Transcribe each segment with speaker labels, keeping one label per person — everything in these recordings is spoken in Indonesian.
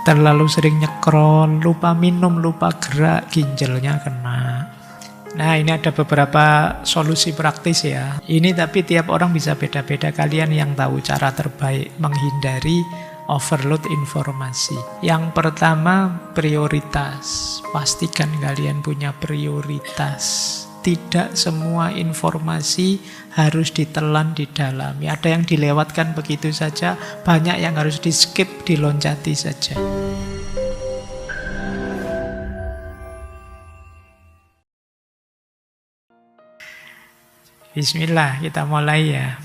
Speaker 1: terlalu sering nyekrol, lupa minum, lupa gerak, ginjalnya kena. Nah, ini ada beberapa solusi praktis ya. Ini tapi tiap orang bisa beda-beda. Kalian yang tahu cara terbaik menghindari overload informasi. Yang pertama, prioritas. Pastikan kalian punya prioritas. Tidak semua informasi harus ditelan di dalam. Ada yang dilewatkan begitu saja, banyak yang harus di-skip, diloncati saja. Bismillah, kita mulai ya.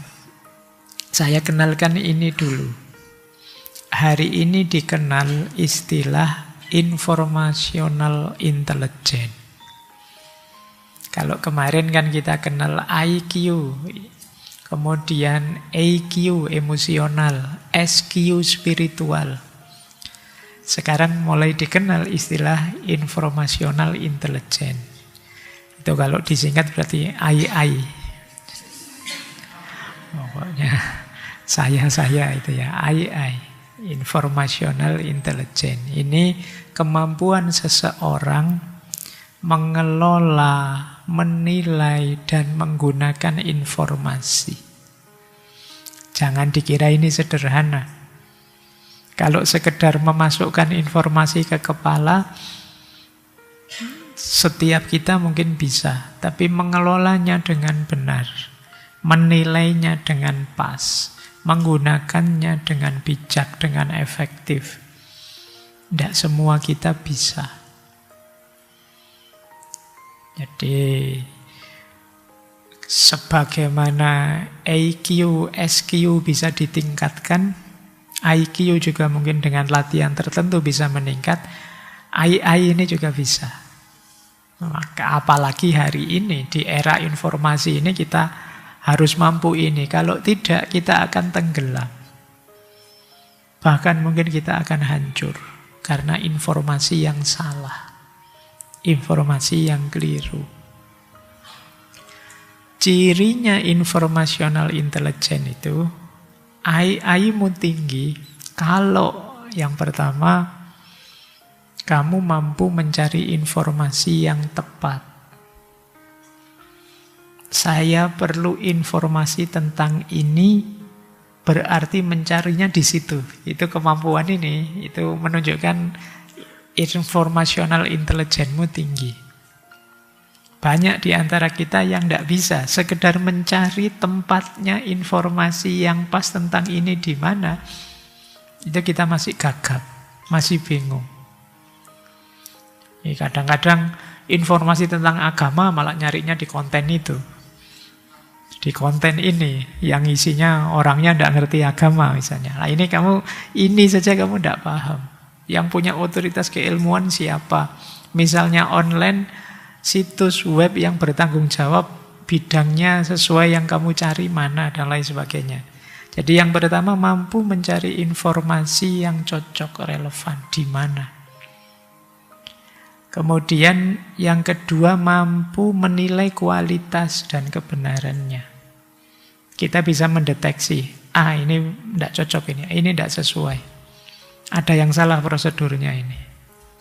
Speaker 1: Saya kenalkan ini dulu. Hari ini dikenal istilah informational intelligence. Kalau kemarin kan kita kenal IQ, kemudian EQ emosional, SQ spiritual. Sekarang mulai dikenal istilah informational intelligence. Itu kalau disingkat berarti II. Pokoknya saya itu ya, II, informational intelligence. Ini kemampuan seseorang mengelola, menilai, dan menggunakan informasi. Jangan dikira ini sederhana. Kalau sekedar memasukkan informasi ke kepala, setiap kita mungkin bisa, tapi mengelolanya dengan benar, menilainya dengan pas, menggunakannya dengan bijak, dengan efektif, tidak semua kita bisa. Jadi sebagaimana EQ, SQ bisa ditingkatkan, IQ juga mungkin dengan latihan tertentu bisa meningkat, II ini juga bisa. Maka apalagi hari ini, di era informasi ini kita harus mampu ini. Kalau tidak, kita akan tenggelam. Bahkan mungkin kita akan hancur karena informasi yang salah, informasi yang keliru. Cirinya informational intelligence itu, II-mu tinggi kalau yang pertama, kamu mampu mencari informasi yang tepat. Saya perlu informasi tentang ini, berarti mencarinya di situ. Itu kemampuan ini, itu menunjukkan informational intelligence-mu tinggi. Banyak di antara kita yang tidak bisa, sekedar mencari tempatnya informasi yang pas tentang ini di mana, itu kita masih gagap, masih bingung. Kadang-kadang informasi tentang agama malah nyarinya di konten itu. Di konten ini, yang isinya orangnya tidak ngerti agama misalnya. Nah ini saja kamu tidak paham. Yang punya otoritas keilmuan siapa? Misalnya online, situs web yang bertanggung jawab, bidangnya sesuai yang kamu cari mana, dan lain sebagainya. Jadi yang pertama, mampu mencari informasi yang cocok, relevan, di mana. Kemudian yang kedua, mampu menilai kualitas dan kebenarannya. Kita bisa mendeteksi, ini tidak cocok, ini tidak sesuai. Ada yang salah prosedurnya ini.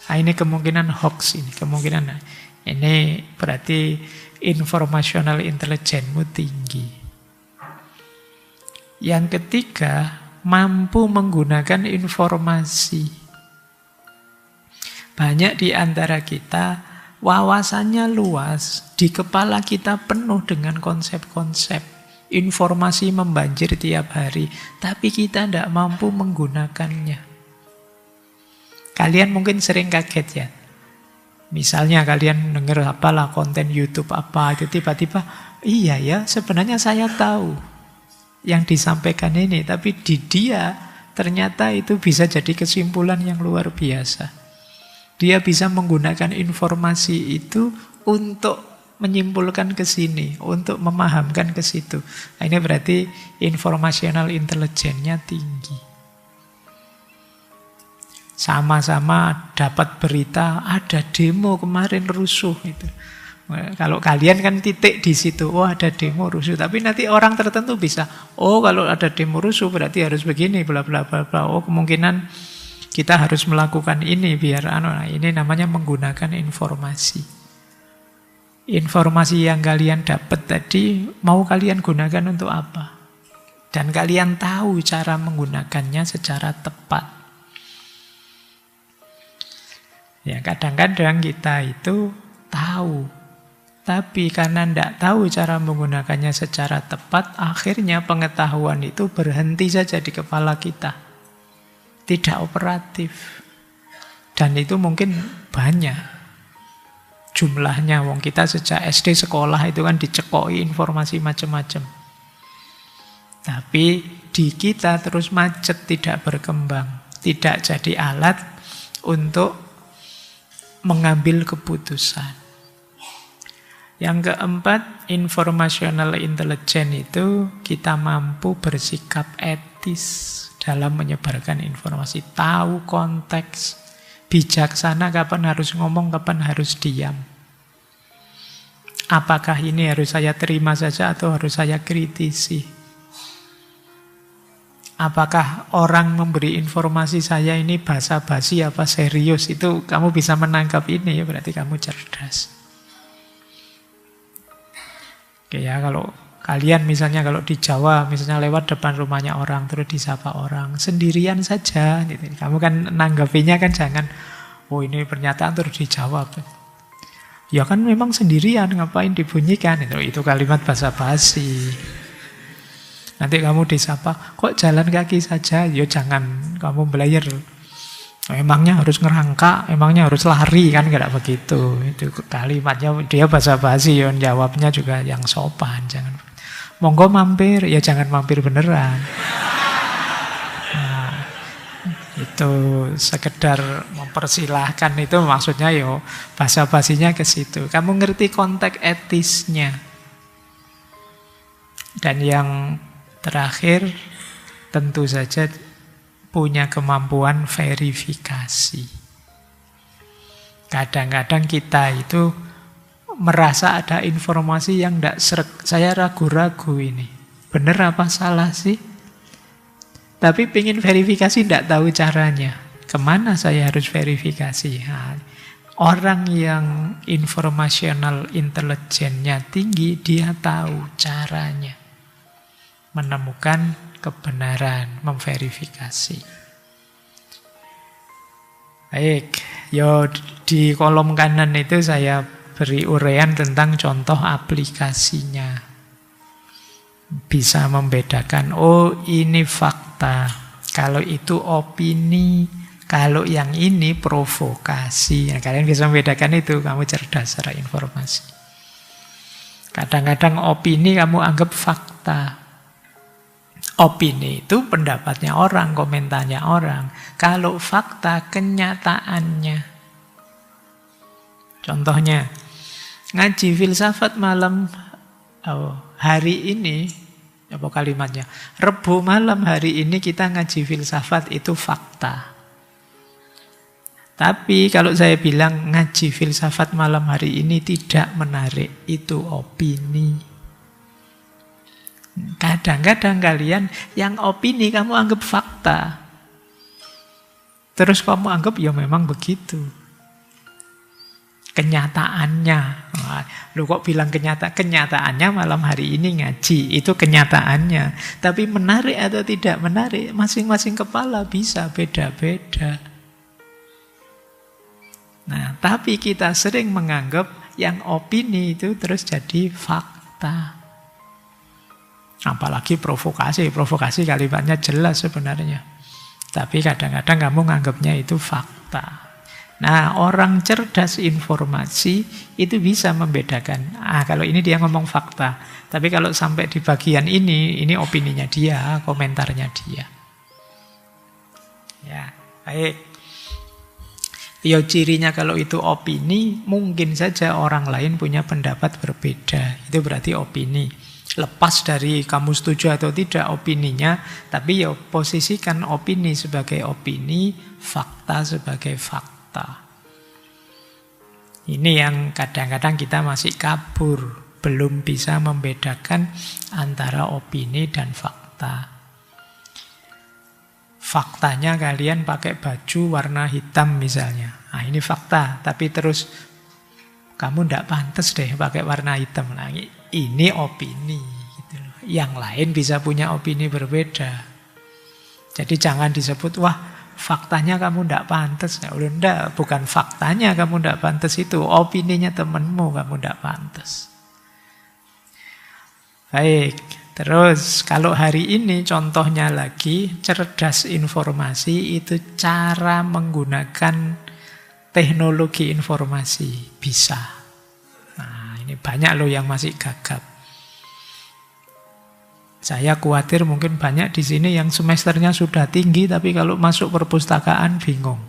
Speaker 1: Ini kemungkinan hoax, ini kemungkinan. Ini berarti informational intelligence-mu tinggi. Yang ketiga, mampu menggunakan informasi. Banyak di antara kita wawasannya luas, di kepala kita penuh dengan konsep-konsep, informasi membanjir tiap hari, tapi kita tidak mampu menggunakannya. Kalian mungkin sering kaget ya. Misalnya kalian dengar apalah konten YouTube apa, itu tiba-tiba, iya ya, sebenarnya saya tahu yang disampaikan ini, tapi di dia ternyata itu bisa jadi kesimpulan yang luar biasa. Dia bisa menggunakan informasi itu untuk menyimpulkan ke sini, untuk memahamkan ke situ. Nah, ini berarti informational intelligence-nya tinggi. Sama-sama dapat berita, ada demo kemarin rusuh itu. Kalau kalian kan titik di situ, ada demo rusuh. Tapi nanti orang tertentu bisa, kalau ada demo rusuh berarti harus begini, bla bla bla bla. Kemungkinan Kita harus melakukan ini biar ini namanya menggunakan informasi. Informasi yang kalian dapat tadi mau kalian gunakan untuk apa? Dan kalian tahu cara menggunakannya secara tepat. Ya, kadang-kadang kita itu tahu, tapi karena tidak tahu cara menggunakannya secara tepat, akhirnya pengetahuan itu berhenti saja di kepala kita. Tidak operatif. Dan itu mungkin banyak jumlahnya. Wong kita sejak SD sekolah itu kan dicekoi informasi macam-macam. Tapi di kita terus macet, tidak berkembang. Tidak jadi alat untuk mengambil keputusan. Yang keempat, informational intelligence itu kita mampu bersikap etis dalam menyebarkan informasi. Tahu konteks, bijaksana kapan harus ngomong, kapan harus diam. Apakah ini harus saya terima saja atau harus saya kritisi? Apakah orang memberi informasi saya ini basa-basi apa serius? Itu kamu bisa menangkap ini, ya berarti kamu cerdas. Oke ya, kalau kalian misalnya kalau di Jawa, misalnya lewat depan rumahnya orang, terus disapa orang, sendirian saja. Gitu. Kamu kan nanggapinya kan jangan, oh ini pernyataan terus dijawab. Ya kan memang sendirian, ngapain dibunyikan? Itu kalimat basa-basi. Nanti kamu disapa, kok jalan kaki saja? Ya jangan kamu belayar. Emangnya harus ngerangkak, emangnya harus lari, kan enggak begitu. Itu kalimatnya dia basa-basi, ya jawabnya juga yang sopan. Jangan, monggo mampir, ya jangan mampir beneran. Nah, itu sekedar mempersilahkan, itu maksudnya yo basa-basinya ke situ. Kamu ngerti konteks etisnya. Dan yang terakhir, tentu saja punya kemampuan verifikasi. Kadang-kadang kita itu merasa ada informasi yang tidak sreg. Saya ragu-ragu ini. Benar apa salah sih? Tapi pengen verifikasi tidak tahu caranya. Kemana saya harus verifikasi? Nah, orang yang informational intelligence-nya tinggi, dia tahu caranya menemukan kebenaran, memverifikasi. Baik, yo di kolom kanan itu saya beri uraian tentang contoh aplikasinya. Bisa membedakan, oh ini fakta, kalau itu opini, kalau yang ini provokasi. Nah, kalian bisa membedakan itu, kamu cerdas secara informasi. Kadang-kadang opini kamu anggap fakta. Opini itu pendapatnya orang, komentarnya orang. Kalau fakta, kenyataannya. Contohnya, ngaji filsafat malam hari ini, apa kalimatnya? Rebu malam hari ini kita ngaji filsafat, itu fakta. Tapi kalau saya bilang ngaji filsafat malam hari ini tidak menarik, itu opini. Kadang-kadang kalian yang opini kamu anggap fakta. Terus kamu anggap ya memang begitu. Kenyataannya. Lu kok bilang kenyataannya malam hari ini ngaji. Itu kenyataannya. Tapi menarik atau tidak menarik, masing-masing kepala bisa beda-beda. Nah, tapi kita sering menganggap yang opini itu terus jadi fakta. Apalagi provokasi. Provokasi kalimatnya jelas sebenarnya. Tapi kadang-kadang kamu menganggapnya itu fakta. Nah, orang cerdas informasi itu bisa membedakan. Kalau ini dia ngomong fakta. Tapi kalau sampai di bagian ini opininya dia, komentarnya dia. Ya, baik. Ya, cirinya kalau itu opini, mungkin saja orang lain punya pendapat berbeda. Itu berarti opini. Lepas dari kamu setuju atau tidak opininya, tapi ya posisikan opini sebagai opini, fakta sebagai fakta. Ini yang kadang-kadang kita masih kabur, belum bisa membedakan antara opini dan fakta. faktanya kalian pakai baju warna hitam misalnya. Nah, ini fakta, tapi terus kamu tidak pantas deh pakai warna hitam lagi. Ini opini. Gitu loh. Yang lain bisa punya opini berbeda. Jadi jangan disebut, wah faktanya kamu tidak pantas. Enggak, bukan faktanya kamu tidak pantas itu. Opininya temanmu kamu tidak pantas. Baik, terus kalau hari ini contohnya lagi, cerdas informasi itu cara menggunakan teknologi informasi. Bisa. Nah, ini banyak loh yang masih gagap. Saya khawatir mungkin banyak di sini yang semesternya sudah tinggi, tapi kalau masuk perpustakaan bingung.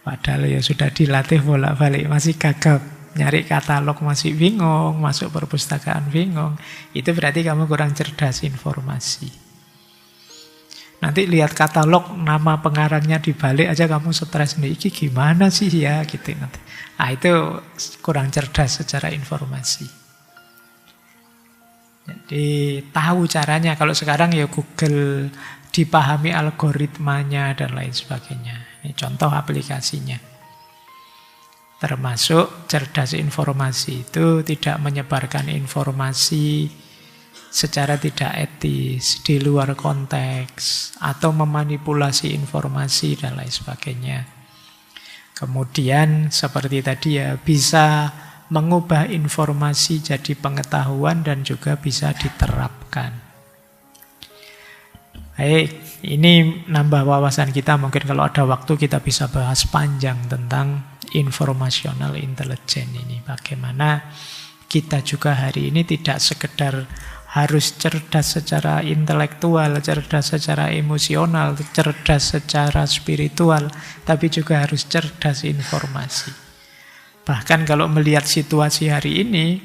Speaker 1: Padahal ya sudah dilatih bolak-balik, masih gagap. Nyari katalog masih bingung, masuk perpustakaan bingung. Itu berarti kamu kurang cerdas informasi. Nanti lihat katalog, nama pengarangnya dibalik aja kamu stres nih. Ini gimana sih ya? Gitu nanti. Nah, itu kurang cerdas secara informasi. Jadi tahu caranya. Kalau sekarang ya Google, dipahami algoritmanya dan lain sebagainya. Ini contoh aplikasinya. Termasuk cerdas informasi itu tidak menyebarkan informasi secara tidak etis, di luar konteks, atau memanipulasi informasi dan lain sebagainya. Kemudian seperti tadi ya, bisa mengubah informasi jadi pengetahuan dan juga bisa diterapkan. Baik, ini nambah wawasan kita. Mungkin kalau ada waktu kita bisa bahas panjang tentang informational intelligence ini. Bagaimana kita juga hari ini tidak sekedar harus cerdas secara intelektual, cerdas secara emosional, cerdas secara spiritual, tapi juga harus cerdas informasi. Bahkan kalau melihat situasi hari ini,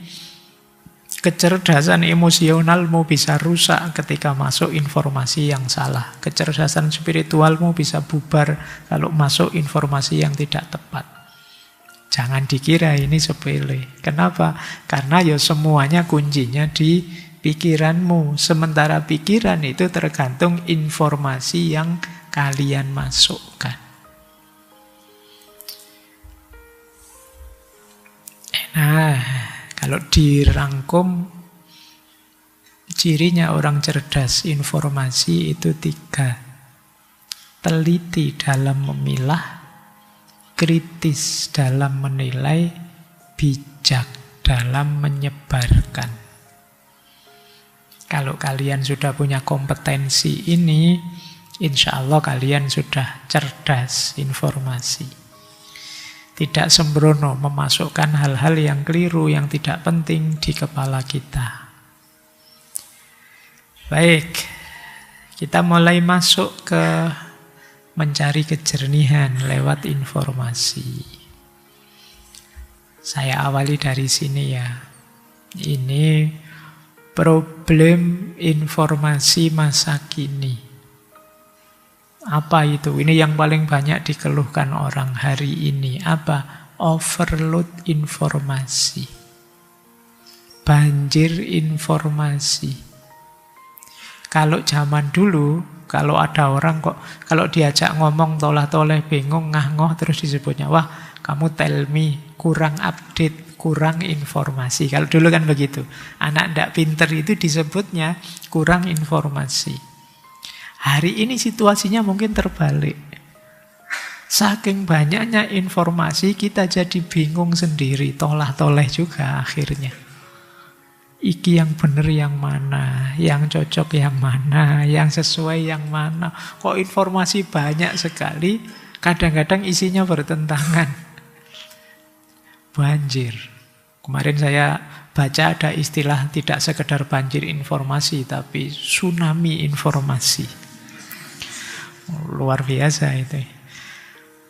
Speaker 1: kecerdasan emosionalmu bisa rusak ketika masuk informasi yang salah. Kecerdasan spiritualmu bisa bubar kalau masuk informasi yang tidak tepat. Jangan dikira ini sepele. Kenapa? Karena ya semuanya kuncinya di pikiranmu. Sementara pikiran itu tergantung informasi yang kalian masukkan. Nah, kalau dirangkum, cirinya orang cerdas informasi itu 3. Teliti dalam memilah, kritis dalam menilai, bijak dalam menyebarkan. Kalau kalian sudah punya kompetensi ini, insya Allah kalian sudah cerdas informasi. Tidak sembrono memasukkan hal-hal yang keliru, yang tidak penting di kepala kita. Baik, kita mulai masuk ke mencari kejernihan lewat informasi. Saya awali dari sini ya. Ini problem informasi masa kini. Apa itu? Ini yang paling banyak dikeluhkan orang hari ini. Apa? Overload informasi. Banjir informasi. Kalau zaman dulu, kalau ada orang kok, kalau diajak ngomong tolah-toleh bingung, ngah-ngoh terus disebutnya, wah kamu tell me, kurang update, kurang informasi. Kalau dulu kan begitu. Anak ndak pinter itu disebutnya kurang informasi. Hari ini situasinya mungkin terbalik. Saking banyaknya informasi, kita jadi bingung sendiri, tolah-toleh juga akhirnya. Iki yang benar yang mana, yang cocok yang mana, yang sesuai yang mana. Kok informasi banyak sekali, kadang-kadang isinya bertentangan. Banjir. Kemarin saya baca ada istilah tidak sekedar banjir informasi, tapi tsunami informasi. Luar biasa itu.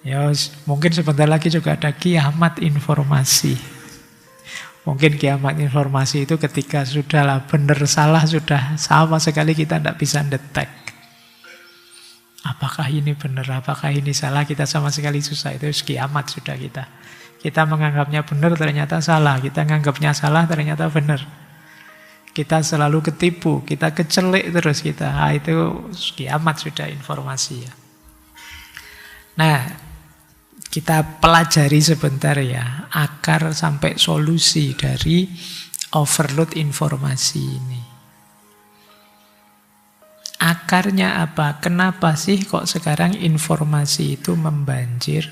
Speaker 1: Ya, mungkin sebentar lagi juga ada kiamat informasi. Mungkin kiamat informasi itu ketika sudahlah benar salah sudah sama sekali kita tidak bisa detek. Apakah ini benar, apakah ini salah, kita sama sekali susah. Itu kiamat sudah kita. Kita menganggapnya benar ternyata salah, kita menganggapnya salah ternyata benar. Kita selalu ketipu, kita kecelik terus kita. Itu kiamat sudah informasi ya. Nah, kita pelajari sebentar ya, akar sampai solusi dari overload informasi ini. Akarnya apa? Kenapa sih kok sekarang informasi itu membanjir?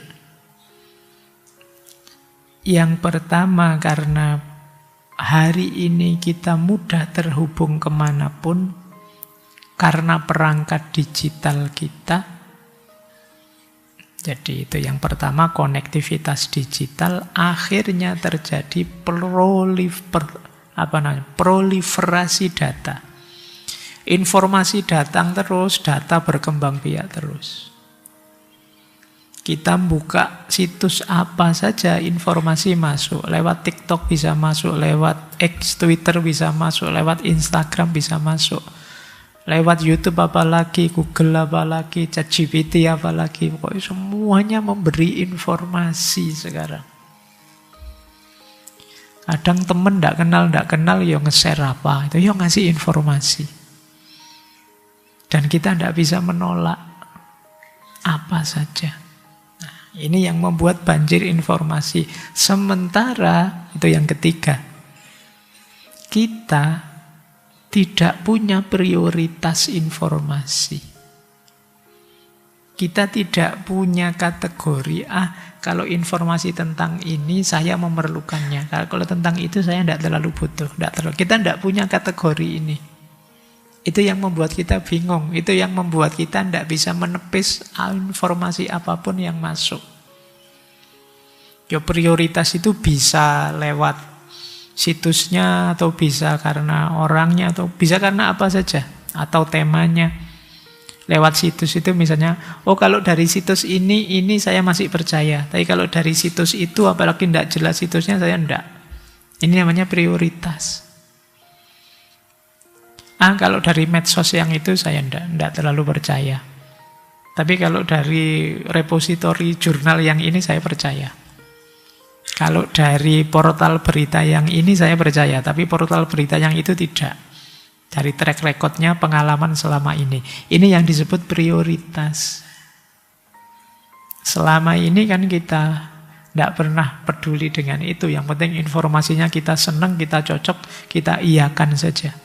Speaker 1: Yang pertama karena hari ini kita mudah terhubung kemanapun karena perangkat digital kita. Jadi itu yang pertama, konektivitas digital, akhirnya terjadi proliferasi data. Informasi datang terus, data berkembang biak terus. Kita buka situs apa saja, informasi masuk. Lewat TikTok bisa masuk, lewat X, Twitter bisa masuk, lewat Instagram bisa masuk. Lewat YouTube apalagi, Google apalagi, ChatGPT apalagi. Pokoknya semuanya memberi informasi sekarang. Kadang temen ndak kenal ya nge-share apa, itu ya ngasih informasi. Dan kita ndak bisa menolak apa saja. Nah, ini yang membuat banjir informasi. Sementara, itu yang ketiga, kita tidak punya prioritas informasi. Kita tidak punya kategori, kalau informasi tentang ini saya memerlukannya. Kalau tentang itu saya tidak terlalu butuh. Kita tidak punya kategori ini. Itu yang membuat kita bingung. Itu yang membuat kita tidak bisa menepis informasi apapun yang masuk. Prioritas itu bisa lewat situsnya, atau bisa karena orangnya, atau bisa karena apa saja, atau temanya. Lewat situs itu misalnya, kalau dari situs ini saya masih percaya, tapi kalau dari situs itu apalagi tidak jelas situsnya, saya tidak. Ini namanya prioritas. Kalau dari medsos yang itu saya tidak terlalu percaya, tapi kalau dari repositori jurnal yang ini saya percaya. Kalau dari portal berita yang ini saya percaya, tapi portal berita yang itu tidak. Dari track recordnya, pengalaman selama ini. Ini yang disebut prioritas. Selama ini kan kita tidak pernah peduli dengan itu. Yang penting informasinya kita senang, kita cocok, kita iyakan saja.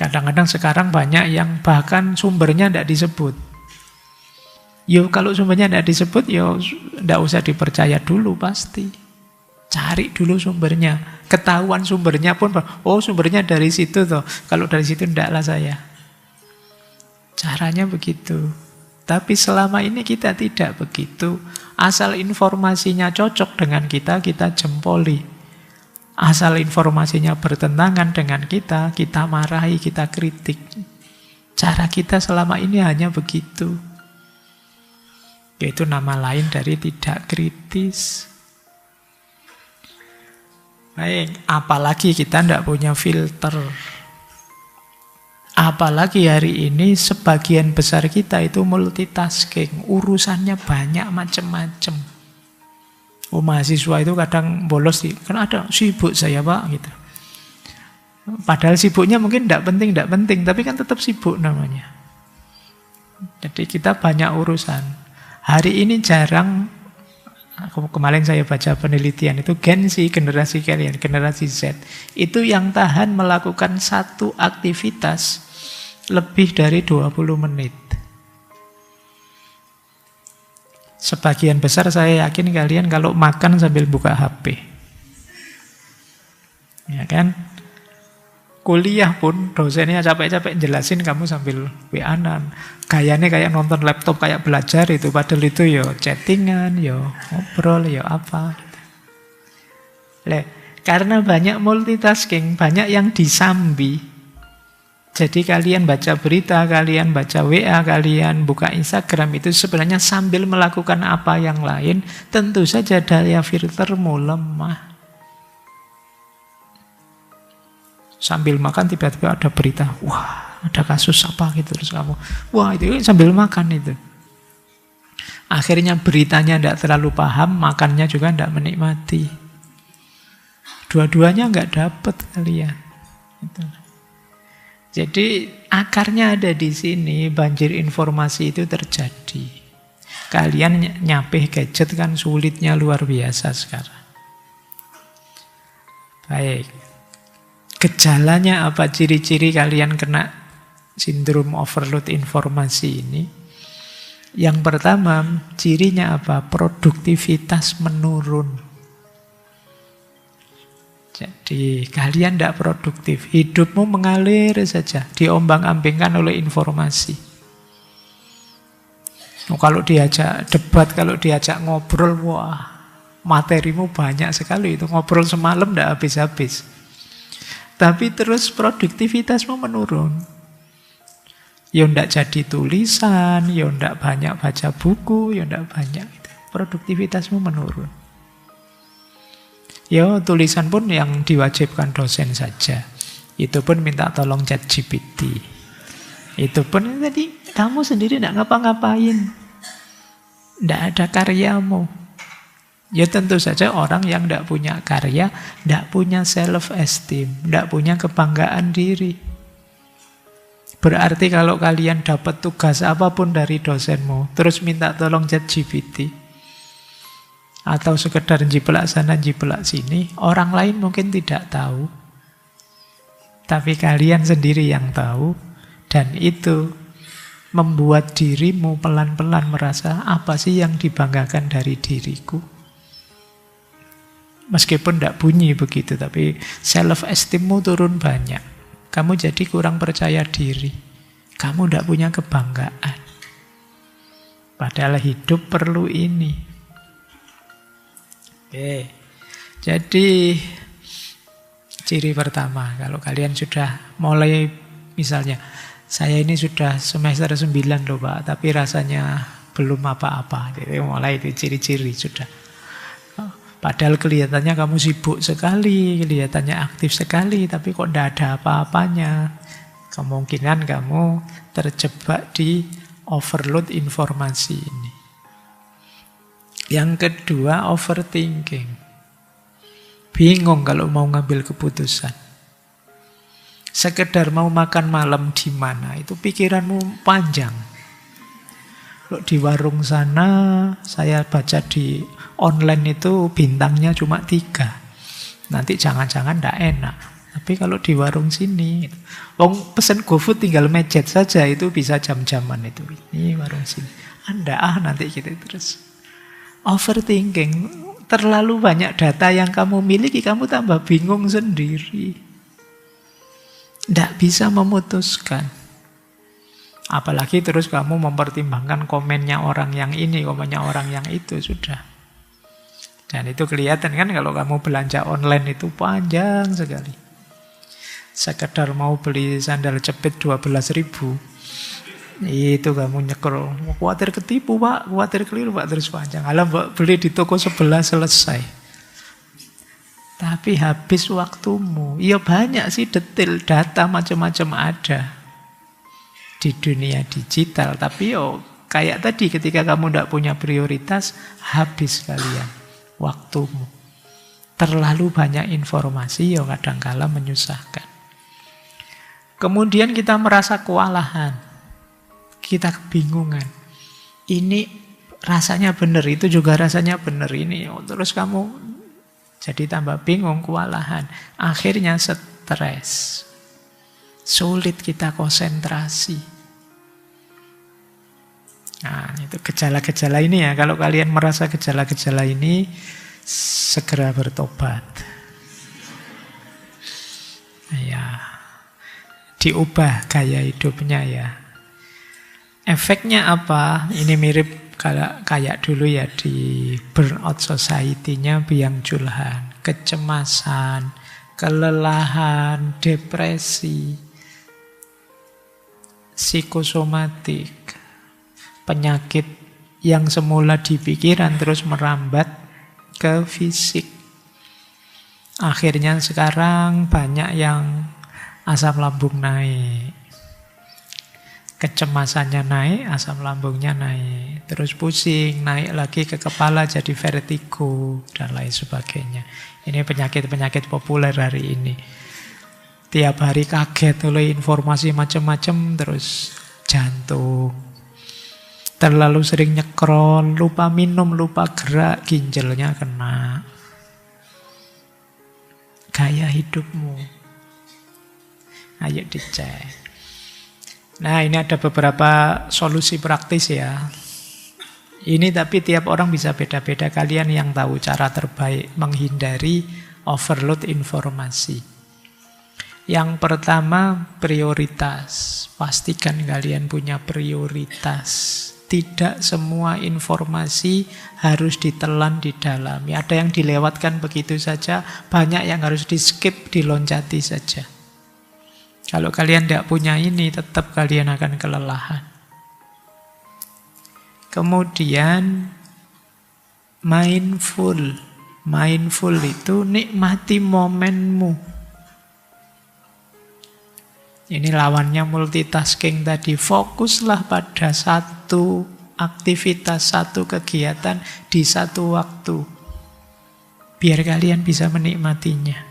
Speaker 1: Kadang-kadang sekarang banyak yang bahkan sumbernya tidak disebut. Kalau sumbernya tidak disebut, tidak usah dipercaya dulu pasti. Cari dulu sumbernya. Ketahuan sumbernya pun, sumbernya dari situ toh. Kalau dari situ tidaklah saya. Caranya begitu. Tapi selama ini kita tidak begitu. Asal informasinya cocok dengan kita jempoli. Asal informasinya bertentangan dengan kita marahi, kita kritik. Cara kita selama ini hanya begitu. Yaitu nama lain dari tidak kritis. Baik, apalagi kita tidak punya filter. Apalagi hari ini sebagian besar kita itu multitasking. Urusannya banyak macam-macam. Mahasiswa itu kadang bolos, kan ada sibuk saya Pak gitu. Padahal sibuknya mungkin tidak penting, tapi kan tetap sibuk namanya. Jadi kita banyak urusan. Hari ini jarang, kemarin saya baca penelitian itu Gen Z, generasi kalian, generasi Z, itu yang tahan melakukan satu aktivitas lebih dari 20 menit. Sebagian besar saya yakin kalian kalau makan sambil buka HP. Ya kan? Kuliah pun dosennya capek-capek jelasin kamu sambil WA-an. Gayanya kayak nonton laptop, kayak belajar itu. Padahal itu chattingan, ngobrol, apa. Karena banyak multitasking, banyak yang disambi. Jadi kalian baca berita, kalian baca WA, kalian buka Instagram, itu sebenarnya sambil melakukan apa yang lain. Tentu saja daya filtermu lemah. Sambil makan tiba-tiba ada berita, wah ada kasus apa gitu, terus kamu, wah itu sambil makan itu. Akhirnya beritanya tidak terlalu paham, makannya juga tidak menikmati. Dua-duanya nggak dapat kalian. Itu. Jadi akarnya ada di sini, banjir informasi itu terjadi. Kalian nyapih gadget kan sulitnya luar biasa sekarang. Baik. Gejalanya apa, ciri-ciri kalian kena sindrom overload informasi ini? Yang pertama, cirinya apa? Produktivitas menurun. Jadi kalian tidak produktif, hidupmu mengalir saja, diombang-ambingkan oleh informasi. Kalau diajak debat, kalau diajak ngobrol, wah, materimu banyak sekali itu. Ngobrol semalam tidak habis-habis. Tapi terus produktivitasmu menurun. Ya tidak jadi tulisan, ya tidak banyak baca buku, ya tidak banyak. Produktivitasmu menurun. Ya tulisan pun yang diwajibkan dosen saja. Itu pun minta tolong ChatGPT. Itu pun tadi kamu sendiri tidak ngapa-ngapain. Tidak ada karyamu. Ya tentu saja orang yang tidak punya karya, tidak punya self-esteem, tidak punya kebanggaan diri. Berarti kalau kalian dapat tugas apapun dari dosenmu, terus minta tolong ChatGPT, atau sekedar jiplak sana jiplak sini, orang lain mungkin tidak tahu, tapi kalian sendiri yang tahu. Dan itu membuat dirimu pelan-pelan merasa, apa sih yang dibanggakan dari diriku? Meskipun tidak bunyi begitu, tapi self-esteemmu turun banyak. Kamu jadi kurang percaya diri. Kamu tidak punya kebanggaan. Padahal hidup perlu ini. Oke, jadi ciri pertama, kalau kalian sudah mulai, misalnya, saya ini sudah semester 9 loh Pak, tapi rasanya belum apa-apa. Jadi mulai itu ciri-ciri sudah. Padahal kelihatannya kamu sibuk sekali, kelihatannya aktif sekali, tapi kok tidak ada apa-apanya. Kemungkinan kamu terjebak di overload informasi ini. Yang kedua, overthinking. Bingung kalau mau ngambil keputusan. Sekedar mau makan malam di mana, itu pikiranmu panjang. Kalau di warung sana, saya baca di online itu bintangnya cuma 3. Nanti jangan-jangan tidak enak. Tapi kalau di warung sini, pesen GoFood tinggal mejet saja, itu bisa jam-jaman itu. Ini warung sini. Anda nanti gitu terus. Overthinking, terlalu banyak data yang kamu miliki, kamu tambah bingung sendiri. Tidak bisa memutuskan. Apalagi terus kamu mempertimbangkan komennya orang yang ini, komennya orang yang itu, sudah. Dan itu kelihatan kan kalau kamu belanja online itu panjang sekali. Sekedar mau beli sandal jepit 12.000, itu kamu nyekrol, khawatir ketipu Pak, khawatir keliru Pak, terus panjang. Alah beli di toko sebelah selesai. Tapi habis waktumu. Ya banyak sih detail, data macam-macam ada di dunia digital. Tapi kayak tadi ketika kamu tidak punya prioritas, habis kalian waktumu. Terlalu banyak informasi, kadang-kala menyusahkan. Kemudian kita merasa kewalahan. Kita kebingungan. Ini rasanya benar, itu juga rasanya benar ini. Terus kamu jadi tambah bingung, kewalahan. Akhirnya stres. Sulit kita konsentrasi. Nah, itu gejala-gejala ini ya. Kalau kalian merasa gejala-gejala ini, segera bertobat. Ya, diubah gaya hidupnya ya. Efeknya apa? Ini mirip kayak dulu ya di burnout society-nya Byung Chul Han. Kecemasan, kelelahan, depresi, psikosomatik, penyakit yang semula di pikiran terus merambat ke fisik. Akhirnya sekarang banyak yang asam lambung naik. Kecemasannya naik, asam lambungnya naik. Terus pusing, naik lagi ke kepala jadi vertigo, dan lain sebagainya. Ini penyakit-penyakit populer hari ini. Tiap hari kaget oleh informasi macam-macam, terus jantung. Terlalu sering nyekron, lupa minum, lupa gerak, ginjalnya kena. Gaya hidupmu, ayo dicek. Nah, ini ada beberapa solusi praktis ya. Ini tapi tiap orang bisa beda-beda. Kalian yang tahu cara terbaik menghindari overload informasi. Yang pertama, prioritas. Pastikan kalian punya prioritas. Tidak semua informasi harus ditelan, didalami. Ada yang dilewatkan begitu saja, banyak yang harus di-skip, diloncati saja. Kalau kalian tidak punya ini, tetap kalian akan kelelahan. Kemudian mindful. Mindful itu nikmati momenmu. Ini lawannya multitasking tadi. Fokuslah pada satu aktivitas, satu kegiatan di satu waktu. Biar kalian bisa menikmatinya.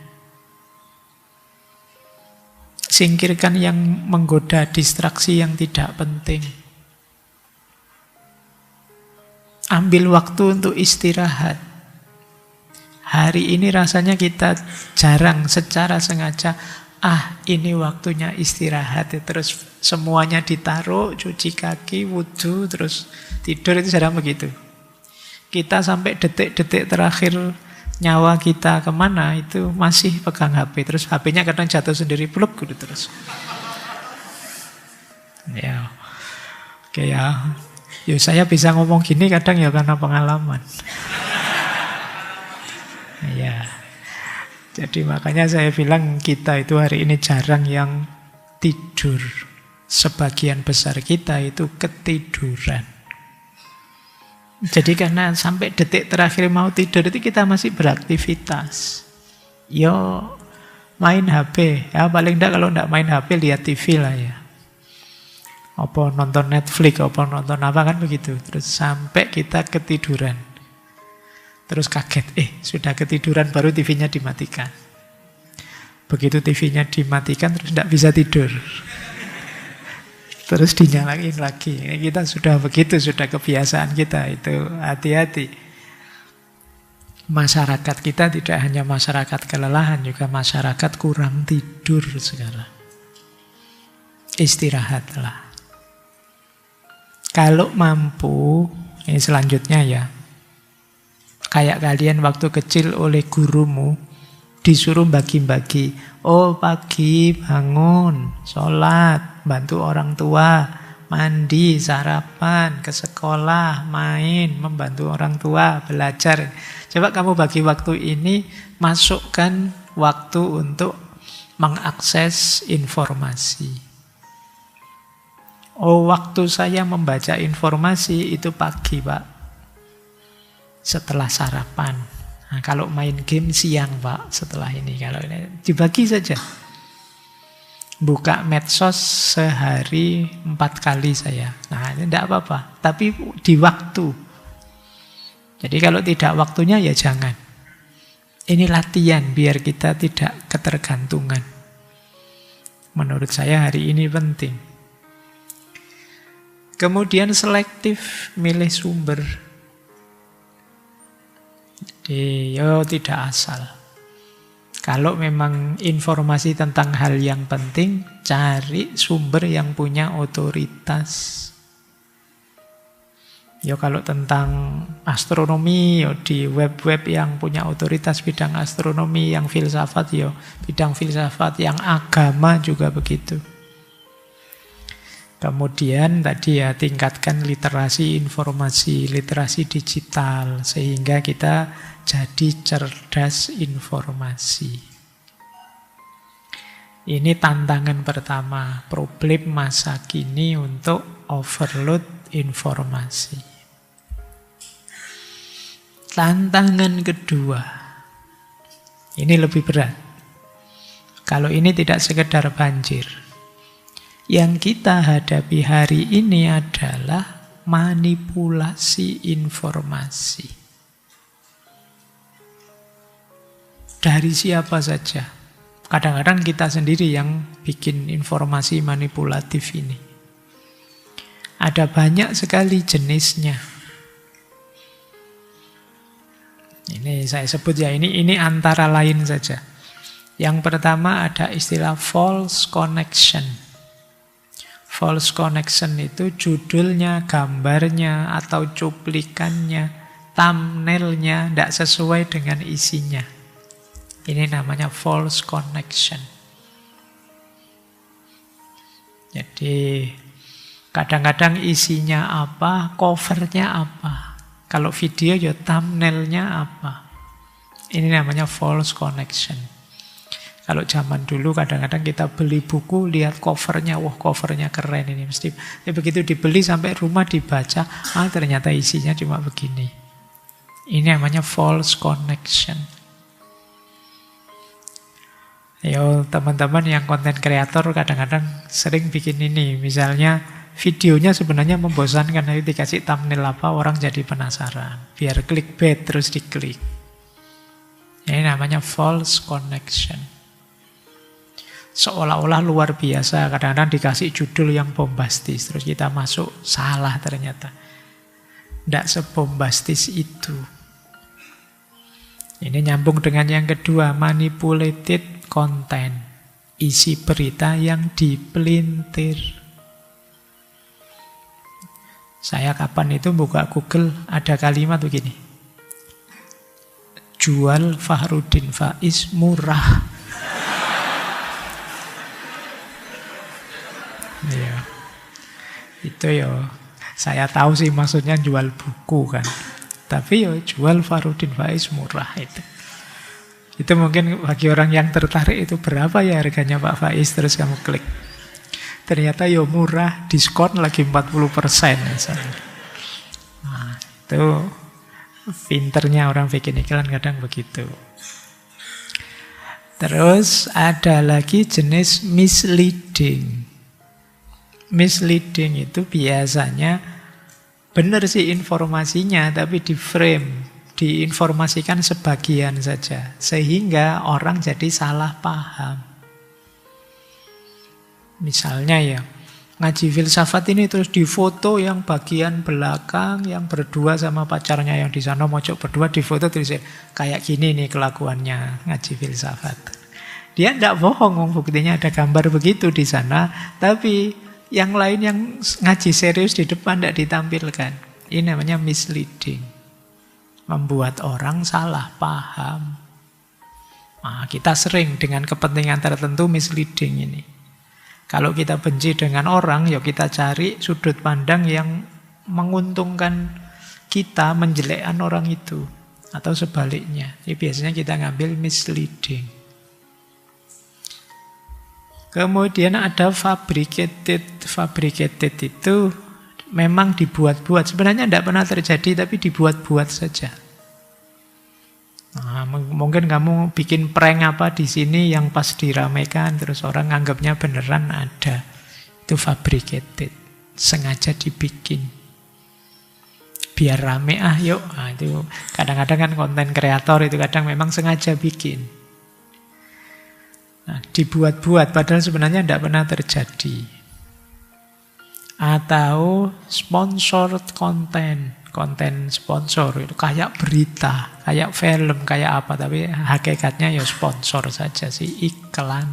Speaker 1: Singkirkan yang menggoda, distraksi yang tidak penting. Ambil waktu untuk istirahat. Hari ini rasanya kita jarang secara sengaja, ini waktunya istirahat. Terus semuanya ditaruh, cuci kaki, wudhu, terus tidur, itu jarang begitu. Kita sampai detik-detik terakhir nyawa kita kemana, itu masih pegang HP. Terus HP-nya kadang jatuh sendiri, blok gitu terus. Ya, oke ya. Saya bisa ngomong gini kadang ya karena pengalaman. Ya. Jadi makanya saya bilang kita itu hari ini jarang yang tidur. Sebagian besar kita itu ketiduran. Jadi karena sampai detik terakhir mau tidur itu kita masih beraktivitas. Yo main HP. Ya paling enggak kalau enggak main HP lihat TV lah ya. Apa nonton Netflix, apa nonton apa kan begitu. Terus sampai kita ketiduran. Terus kaget, sudah ketiduran baru TV-nya dimatikan. Begitu TV-nya dimatikan terus tidak bisa tidur. Terus dinyalain lagi. Kita sudah begitu, sudah kebiasaan kita. Itu hati-hati. Masyarakat kita tidak hanya masyarakat kelelahan, juga masyarakat kurang tidur sekarang. Istirahatlah. Kalau mampu, ini selanjutnya ya. Kayak kalian waktu kecil oleh gurumu disuruh bagi-bagi. Oh pagi bangun, sholat, bantu orang tua, mandi, sarapan, ke sekolah, main, membantu orang tua, belajar. Coba kamu bagi waktu ini, masukkan waktu untuk mengakses informasi. Oh waktu saya membaca informasi itu pagi Pak, setelah sarapan. Nah, kalau main game siang Pak, setelah ini. Kalau ini dibagi saja. Buka medsos sehari 4 kali saya. Nah ini tidak apa-apa, tapi di waktu. Jadi kalau tidak waktunya ya jangan. Ini latihan biar kita tidak ketergantungan. Menurut saya hari ini penting. Kemudian selektif milih sumber. Jadi tidak asal. Kalau memang informasi tentang hal yang penting, cari sumber yang punya otoritas. Kalau tentang astronomi, di web-web yang punya otoritas bidang astronomi, yang filsafat, bidang filsafat, yang agama juga begitu. Kemudian tadi tingkatkan literasi informasi, literasi digital, sehingga kita jadi cerdas informasi. Ini tantangan pertama, problem masa kini untuk overload informasi. Tantangan kedua, ini lebih berat. Kalau ini tidak sekedar banjir. Yang kita hadapi hari ini adalah manipulasi informasi. Dari siapa saja. Kadang-kadang kita sendiri yang bikin informasi manipulatif ini. Ada banyak sekali jenisnya. Ini saya sebut ya, ini antara lain saja. Yang pertama ada istilah false connection. False connection itu judulnya, gambarnya, atau cuplikannya, thumbnailnya tidak sesuai dengan isinya. Ini namanya false connection. Jadi kadang-kadang isinya apa, covernya apa. Kalau video ya thumbnailnya apa. Ini namanya false connection. Kalau zaman dulu kadang-kadang kita beli buku, lihat covernya, wah covernya keren ini mesti. Begitu dibeli sampai rumah dibaca, ternyata isinya cuma begini. Ini namanya false connection. Yo, teman-teman yang konten kreator kadang-kadang sering bikin ini. Misalnya videonya sebenarnya membosankan, nanti dikasih thumbnail apa, orang jadi penasaran. Biar clickbait terus diklik. Ini namanya false connection. Seolah-olah luar biasa, kadang-kadang dikasih judul yang bombastis, terus kita masuk, salah ternyata. Tidak sebombastis itu. Ini nyambung dengan yang kedua, manipulated content. Isi berita yang dipelintir. Saya kapan itu buka Google, ada kalimat begini. Jual Fahrudin Faiz murah. Ya. Itu ya, saya tahu sih maksudnya jual buku kan. Tapi ya jual Fahrudin Faiz murah itu. Itu mungkin bagi orang yang tertarik itu berapa ya harganya Pak Faiz, terus kamu klik. Ternyata ya murah, diskon lagi 40% misalnya. Nah, itu pinternya orang bikin iklan kadang begitu. Terus ada lagi jenis misleading. Misleading itu biasanya benar sih informasinya, tapi di frame, diinformasikan sebagian saja, sehingga orang jadi salah paham. Misalnya ya, ngaji filsafat ini terus difoto yang bagian belakang, yang berdua sama pacarnya yang di sana mojok berdua, difoto terus kayak gini nih kelakuannya ngaji filsafat. Dia tidak bohong, buktinya ada gambar begitu di sana, tapi yang lain yang ngaji serius di depan tidak ditampilkan. Ini namanya misleading. Membuat orang salah paham. Nah, kita sering dengan kepentingan tertentu misleading ini. Kalau kita benci dengan orang, ya kita cari sudut pandang yang menguntungkan kita, menjelekkan orang itu. Atau sebaliknya. Jadi biasanya kita ngambil misleading. Kemudian ada fabricated. Fabricated itu memang dibuat-buat. Sebenarnya tidak pernah terjadi, tapi dibuat-buat saja. Nah, mungkin kamu bikin prank apa di sini yang pas diramaikan, terus orang nganggapnya beneran ada. Itu fabricated. Sengaja dibikin. Biar rame, yuk. Nah, itu kadang-kadang kan konten kreator itu kadang memang sengaja bikin. Nah, dibuat-buat, padahal sebenarnya tidak pernah terjadi. Atau sponsored content. Konten sponsor itu kayak berita, kayak film, kayak apa, tapi hakikatnya ya sponsor saja sih, iklan.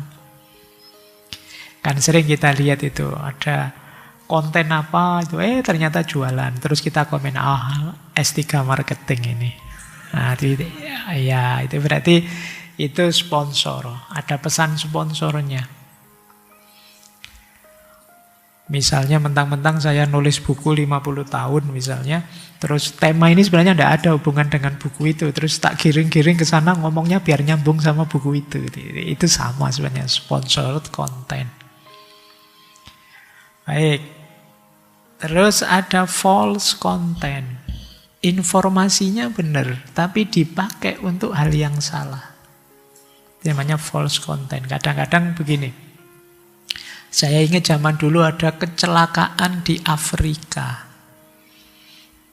Speaker 1: Kan sering kita lihat itu ada konten apa itu, ternyata jualan, terus kita komen, S3 marketing ini. Nah, itu, ya itu berarti itu sponsor, ada pesan sponsornya. Misalnya mentang-mentang saya nulis buku 50 tahun misalnya, terus tema ini sebenarnya tidak ada hubungan dengan buku itu, terus tak giring-giring ke sana ngomongnya biar nyambung sama buku itu. Itu sama sebenarnya, sponsored content. Baik. Terus ada false content. Informasinya benar, tapi dipakai untuk hal yang salah. Itu namanya false content. Kadang-kadang begini. Saya ingat zaman dulu ada kecelakaan di Afrika.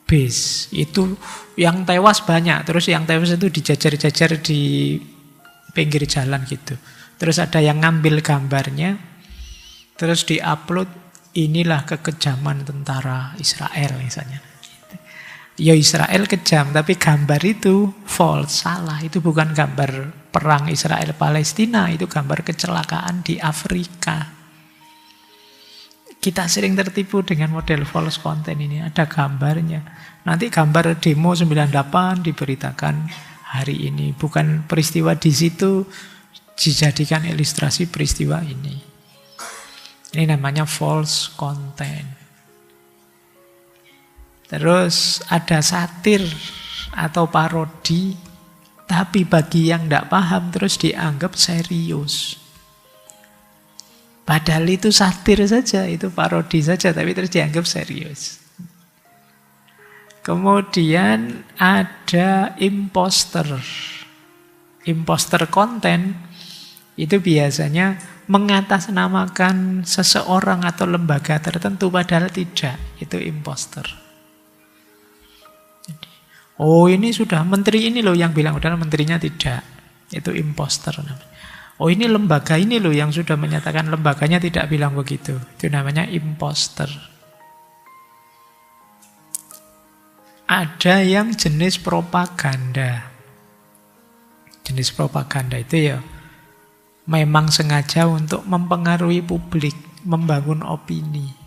Speaker 1: Bis. Itu yang tewas banyak. Terus yang tewas itu dijajar-jajar di pinggir jalan gitu. Terus ada yang ngambil gambarnya, terus diupload, inilah kekejaman tentara Israel misalnya. Ya Israel kejam, tapi gambar itu false, salah. Itu bukan gambar perang Israel-Palestina, itu gambar kecelakaan di Afrika. Kita sering tertipu dengan model false content ini, ada gambarnya. Nanti gambar demo 98 diberitakan hari ini, bukan peristiwa di situ dijadikan ilustrasi peristiwa ini. Ini namanya false content. Terus ada satir atau parodi, tapi bagi yang tidak paham terus dianggap serius. Padahal itu satir saja, itu parodi saja, tapi terus dianggap serius. Kemudian ada imposter. Imposter konten itu biasanya mengatasnamakan seseorang atau lembaga tertentu, padahal tidak. Itu imposter. Oh ini sudah menteri ini loh yang bilang, udah menterinya tidak. Itu imposter namanya. Oh ini lembaga ini loh yang sudah menyatakan lembaganya tidak bilang begitu. Itu namanya imposter. Ada yang jenis propaganda. Jenis propaganda itu ya memang sengaja untuk mempengaruhi publik, membangun opini.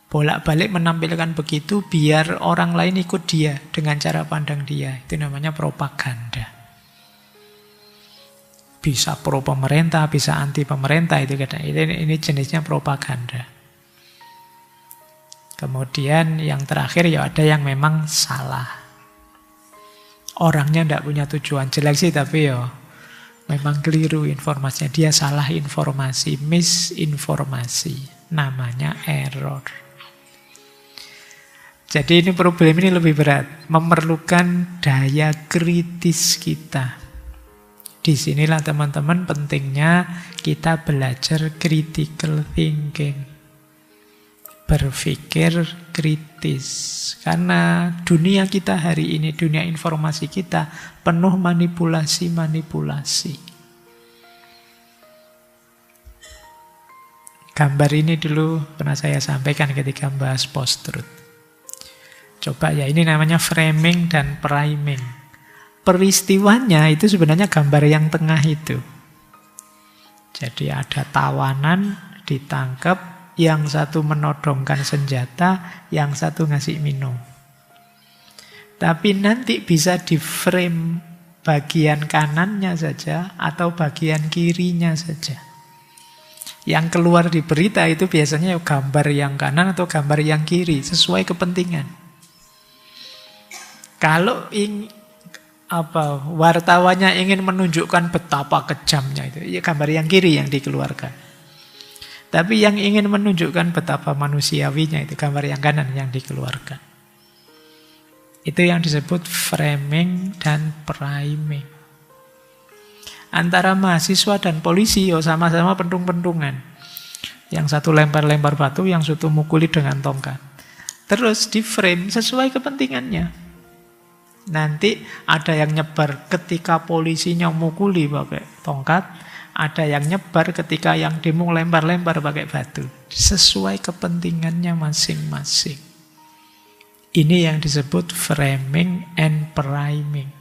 Speaker 1: Bolak-balik menampilkan begitu biar orang lain ikut dia dengan cara pandang dia. Itu namanya propaganda. Bisa pro pemerintah, bisa anti pemerintah. Ini jenisnya propaganda. Kemudian yang terakhir ya ada yang memang salah. Orangnya tidak punya tujuan jelek sih, tapi ya memang keliru informasinya. Dia salah informasi, misinformasi. Namanya error. Jadi ini problem ini lebih berat, memerlukan daya kritis kita. Disinilah teman-teman pentingnya kita belajar critical thinking. Berpikir kritis. Karena dunia kita hari ini, dunia informasi kita penuh manipulasi-manipulasi. Gambar ini dulu pernah saya sampaikan ketika membahas post-truth. Coba ya, ini namanya framing dan priming. Peristiwanya itu sebenarnya gambar yang tengah itu. Jadi ada tawanan, ditangkap, yang satu menodongkan senjata, yang satu ngasih minum. Tapi nanti bisa di-frame bagian kanannya saja atau bagian kirinya saja. Yang keluar di berita itu biasanya gambar yang kanan atau gambar yang kiri, sesuai kepentingan. Kalau wartawannya ingin menunjukkan betapa kejamnya itu, ya gambar yang kiri yang dikeluarkan. Tapi yang ingin menunjukkan betapa manusiawinya itu gambar yang kanan yang dikeluarkan. Itu yang disebut framing dan priming. Antara mahasiswa dan polisi sama-sama pentung-pentungan. Yang satu lempar-lempar batu, yang satu mukuli dengan tongkat. Terus di frame sesuai kepentingannya. Nanti ada yang nyebar ketika polisinya mukuli pakai tongkat, ada yang nyebar ketika yang demo lempar-lempar pakai batu. Sesuai kepentingannya masing-masing. Ini yang disebut framing and priming.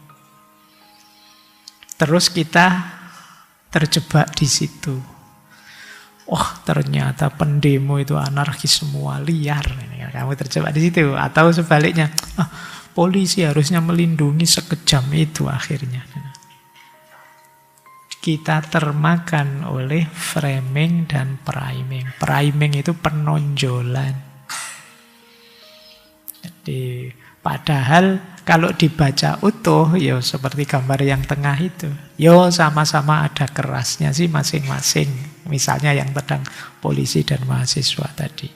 Speaker 1: Terus kita terjebak di situ. Oh, ternyata pendemo itu anarkis semua, liar. Kamu terjebak di situ. Atau sebaliknya, polisi harusnya melindungi, sekejam itu akhirnya. Kita termakan oleh framing dan priming. Priming itu penonjolan. Jadi, padahal kalau dibaca utuh, ya seperti gambar yang tengah itu. Yo sama-sama ada kerasnya sih masing-masing. Misalnya yang tentang polisi dan mahasiswa tadi.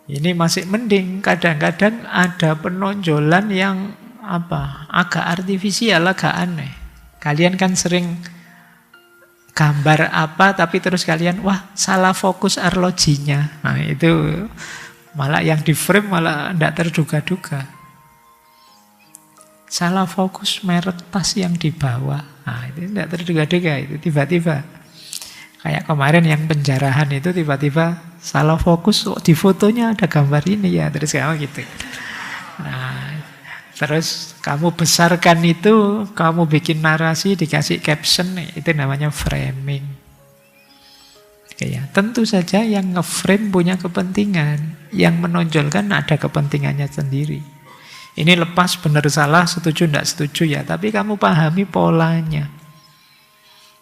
Speaker 1: Ini masih mending, kadang-kadang ada penonjolan yang agak artifisial, agak aneh. Kalian kan sering gambar apa tapi terus kalian salah fokus arlojinya. Nah, itu malah yang di frame malah tidak terduga-duga. Salah fokus merek tas yang dibawa. Nah, itu tidak terduga-duga itu tiba-tiba. Kayak kemarin yang penjarahan itu tiba-tiba salah fokus, oh, di fotonya ada gambar ini ya, terus kamu gitu. Nah, terus kamu besarkan itu, kamu bikin narasi, dikasih caption, itu namanya framing. Oke ya, tentu saja yang nge-frame punya kepentingan, yang menonjolkan ada kepentingannya sendiri. Ini lepas benar salah, setuju tidak setuju ya, tapi kamu pahami polanya.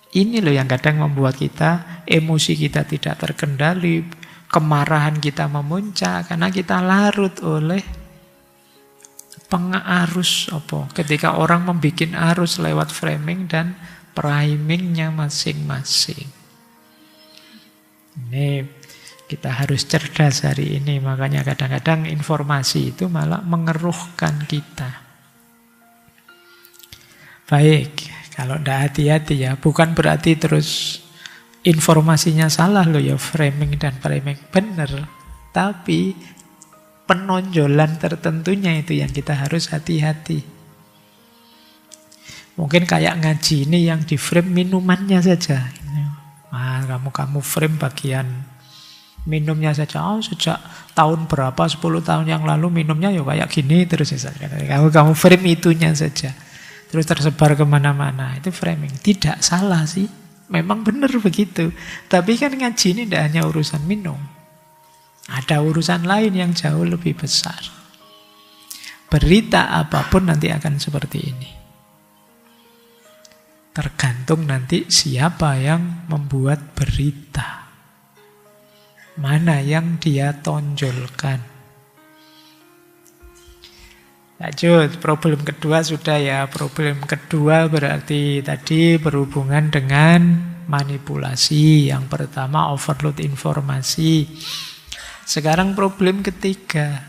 Speaker 1: Ini loh yang kadang membuat kita, emosi kita tidak terkendali, kemarahan kita memuncak, karena kita larut oleh pengarus apa. Ketika orang membuat arus lewat framing dan primingnya masing-masing. Ini kita harus cerdas hari ini, makanya kadang-kadang informasi itu malah mengeruhkan kita. Baik. Kalau tidak hati-hati ya, bukan berarti terus informasinya salah loh ya, framing dan framing benar. Tapi penonjolan tertentunya itu yang kita harus hati-hati. Mungkin kayak ngaji ini yang di frame minumannya saja. Nah, kamu frame bagian minumnya saja. Oh, sejak tahun berapa, 10 tahun yang lalu minumnya ya kayak gini terus misalnya. Kamu frame itunya saja. Terus tersebar kemana-mana, itu framing. Tidak salah sih, memang benar begitu. Tapi kan ngaji ini tidak hanya urusan minum. Ada urusan lain yang jauh lebih besar. Berita apapun nanti akan seperti ini. Tergantung nanti siapa yang membuat berita. Mana yang dia tonjolkan. Lanjut, problem kedua sudah ya. Problem kedua berarti tadi berhubungan dengan manipulasi. Yang pertama overload informasi. Sekarang problem ketiga.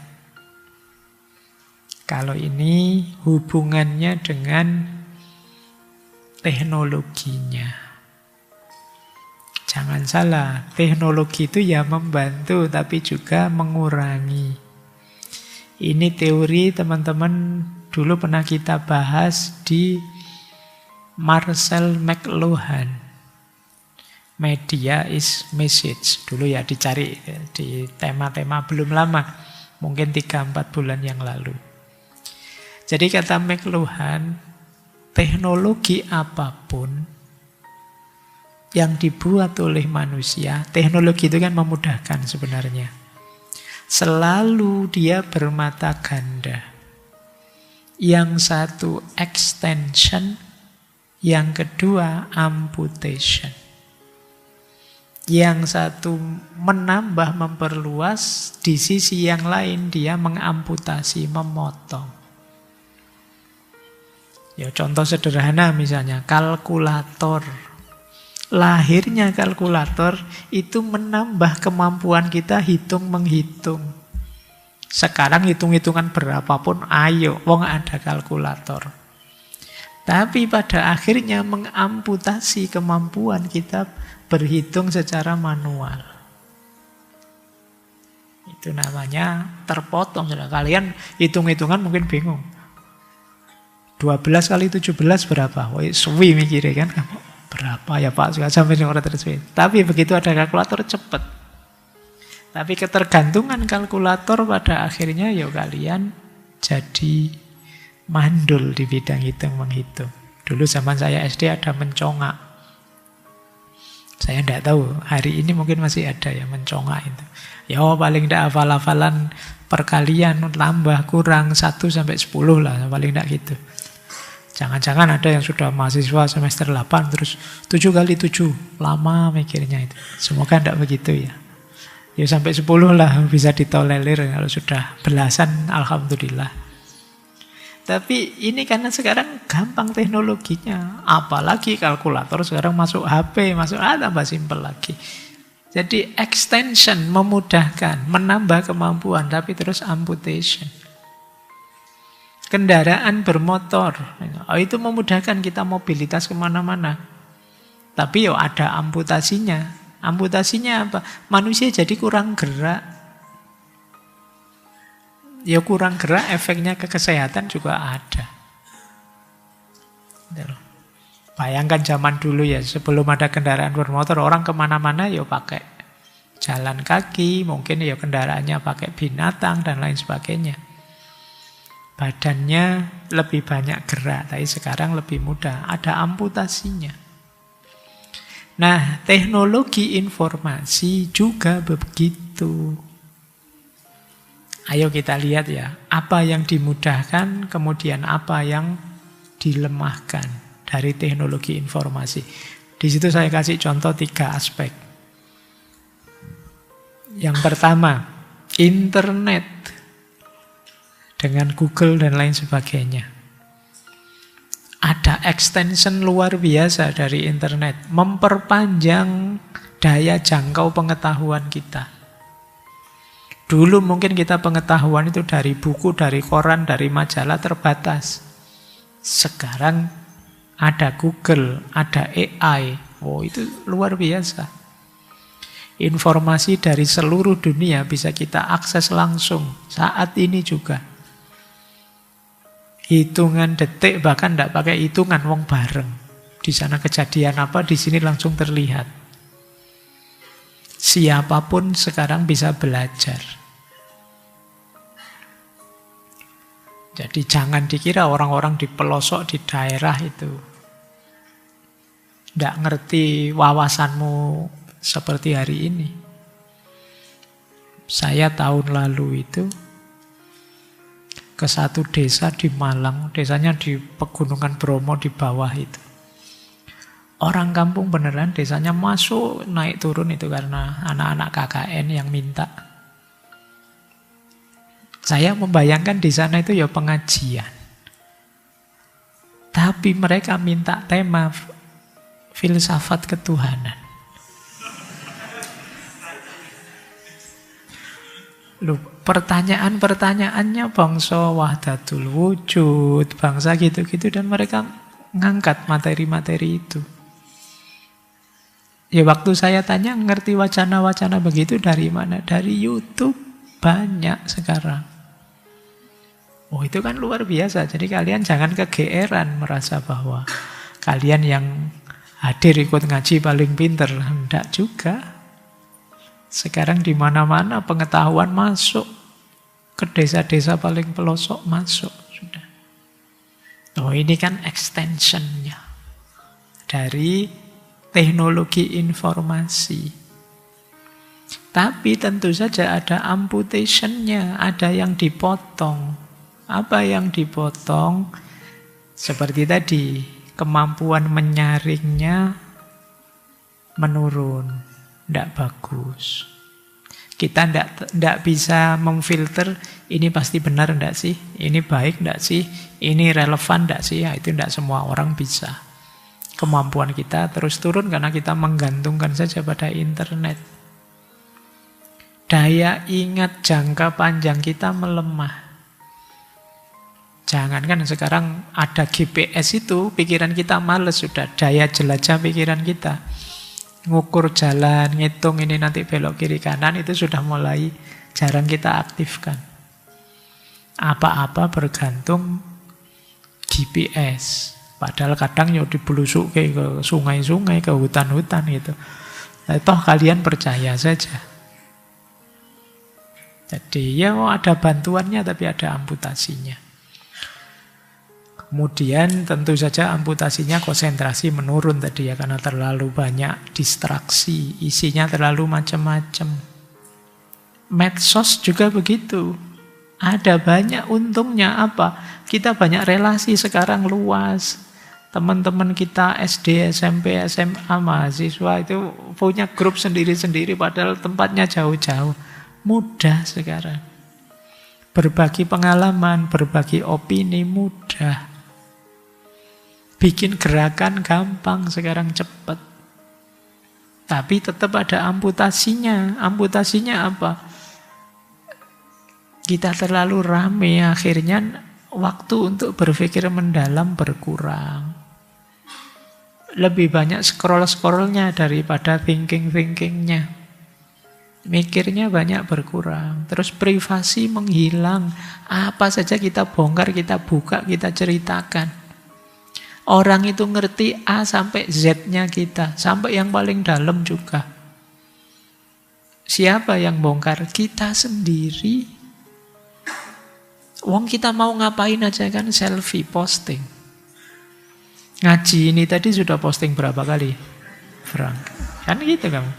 Speaker 1: Kalau ini hubungannya dengan teknologinya. Jangan salah, teknologi itu ya membantu tapi juga mengurangi. Ini teori teman-teman dulu pernah kita bahas di Marcel McLuhan. Media is message. Dulu ya dicari di tema-tema belum lama. Mungkin 3-4 bulan yang lalu. Jadi kata McLuhan, teknologi apapun yang dibuat oleh manusia, teknologi itu kan memudahkan sebenarnya. Selalu dia bermata ganda. Yang satu extension, yang kedua amputation. Yang satu menambah, memperluas, di sisi yang lain dia mengamputasi, memotong. Ya, contoh sederhana misalnya kalkulator. Lahirnya kalkulator itu menambah kemampuan kita hitung-menghitung. Sekarang hitung-hitungan berapapun, ayo, wong ada kalkulator. Tapi pada akhirnya mengamputasi kemampuan kita berhitung secara manual. Itu namanya terpotong. Kalian hitung-hitungan mungkin bingung. 12 kali 17 berapa? Wah, suwi mikirnya kan. Berapa ya Pak? Sudah sampai orang tersebut. Tapi begitu ada kalkulator cepat. Tapi ketergantungan kalkulator pada akhirnya ya kalian jadi mandul di bidang hitung-menghitung. Dulu zaman saya SD ada mencongak. Saya tidak tahu, hari ini mungkin masih ada ya mencongak itu. Ya paling tidak hafal-hafalan perkalian, tambah, kurang, 1 sampai 10 lah, paling tidak gitu. Jangan-jangan ada yang sudah mahasiswa semester 8 terus 7 kali 7. Lama mikirnya itu. Semoga tidak begitu ya. Ya sampai 10 lah bisa ditolerir. Kalau sudah belasan, alhamdulillah. Tapi ini karena sekarang gampang teknologinya. Apalagi kalkulator sekarang masuk HP, masuk tambah simpel lagi. Jadi extension memudahkan, menambah kemampuan, tapi terus amputation. Kendaraan bermotor, itu memudahkan kita mobilitas kemana-mana. Tapi ada amputasinya. Amputasinya apa? Manusia jadi kurang gerak. Ya kurang gerak, efeknya ke kesehatan juga ada. Bayangkan zaman dulu ya, sebelum ada kendaraan bermotor, orang kemana-mana ya pakai jalan kaki, mungkin ya kendaraannya pakai binatang dan lain sebagainya. Badannya lebih banyak gerak, tapi sekarang lebih mudah, ada amputasinya. Nah, teknologi informasi juga begitu. Ayo kita lihat ya, apa yang dimudahkan, kemudian apa yang dilemahkan dari teknologi informasi. Di situ saya kasih contoh 3 aspek. Yang pertama, internet dengan Google dan lain sebagainya. Ada extension luar biasa dari internet, memperpanjang daya jangkau pengetahuan kita. Dulu mungkin kita pengetahuan itu dari buku, dari koran, dari majalah terbatas. Sekarang ada Google, ada AI. Oh, itu luar biasa. Informasi dari seluruh dunia bisa kita akses langsung saat ini juga. Hitungan detik, bahkan tidak pakai hitungan, wong bareng. Di sana kejadian apa, di sini langsung terlihat. Siapapun sekarang bisa belajar. Jadi jangan dikira orang-orang di pelosok di daerah itu tidak ngerti wawasanmu seperti hari ini. Saya tahun lalu itu ke satu desa di Malang, desanya di Pegunungan Bromo di bawah itu. Orang kampung beneran, desanya masuk, naik turun itu karena anak-anak KKN yang minta. Saya membayangkan di sana itu ya pengajian. Tapi mereka minta tema filsafat ketuhanan. Loh, pertanyaan-pertanyaannya bangsa wahdatul wujud, bangsa gitu-gitu, dan mereka ngangkat materi-materi itu. Ya waktu saya tanya, ngerti wacana-wacana begitu dari mana? Dari YouTube, banyak sekarang. Oh, itu kan luar biasa. Jadi kalian jangan kegeeran merasa bahwa kalian yang hadir ikut ngaji paling pinter. Tidak juga. Sekarang di mana-mana pengetahuan masuk. Ke desa-desa paling pelosok masuk. Sudah. Oh, ini kan extensionnya dari teknologi informasi. Tapi tentu saja ada amputationnya, ada yang dipotong. Apa yang dipotong? Seperti tadi, kemampuan menyaringnya menurun, tidak bagus. Kita tidak bisa memfilter, ini pasti benar tidak sih? Ini baik tidak sih? Ini relevan tidak sih? Ya, itu tidak semua orang bisa. Kemampuan kita terus turun karena kita menggantungkan saja pada internet. Daya ingat jangka panjang kita melemah. Jangankan sekarang ada GPS itu, pikiran kita males sudah. Daya jelajah pikiran kita. Ngukur jalan, ngitung ini nanti belok kiri kanan, itu sudah mulai jarang kita aktifkan. Apa-apa bergantung GPS. Padahal kadang ya dibelusuk ke sungai-sungai, ke hutan-hutan gitu. Nah, toh kalian percaya saja. Jadi ya ada bantuannya tapi ada amputasinya. Kemudian tentu saja amputasinya konsentrasi menurun tadi ya, karena terlalu banyak distraksi, isinya terlalu macam-macam. Medsos juga begitu. Ada banyak untungnya apa? Kita banyak relasi sekarang luas. Teman-teman kita SD, SMP, SMA, mahasiswa itu punya grup sendiri-sendiri padahal tempatnya jauh-jauh. Mudah sekarang. Berbagi pengalaman, berbagi opini mudah. Bikin gerakan gampang, sekarang cepat. Tapi tetap ada amputasinya. Amputasinya apa? Kita terlalu rame, akhirnya waktu untuk berpikir mendalam berkurang. Lebih banyak scroll-scrollnya daripada thinking-thinkingnya. Mikirnya banyak berkurang. Terus privasi menghilang. Apa saja kita bongkar, kita buka, kita ceritakan. Orang itu ngerti A sampai Z-nya kita, sampai yang paling dalam juga. Siapa yang bongkar? Kita sendiri. Wong kita mau ngapain aja kan selfie posting. Ngaji ini tadi sudah posting berapa kali? Berangkat. Kan gitu kamu.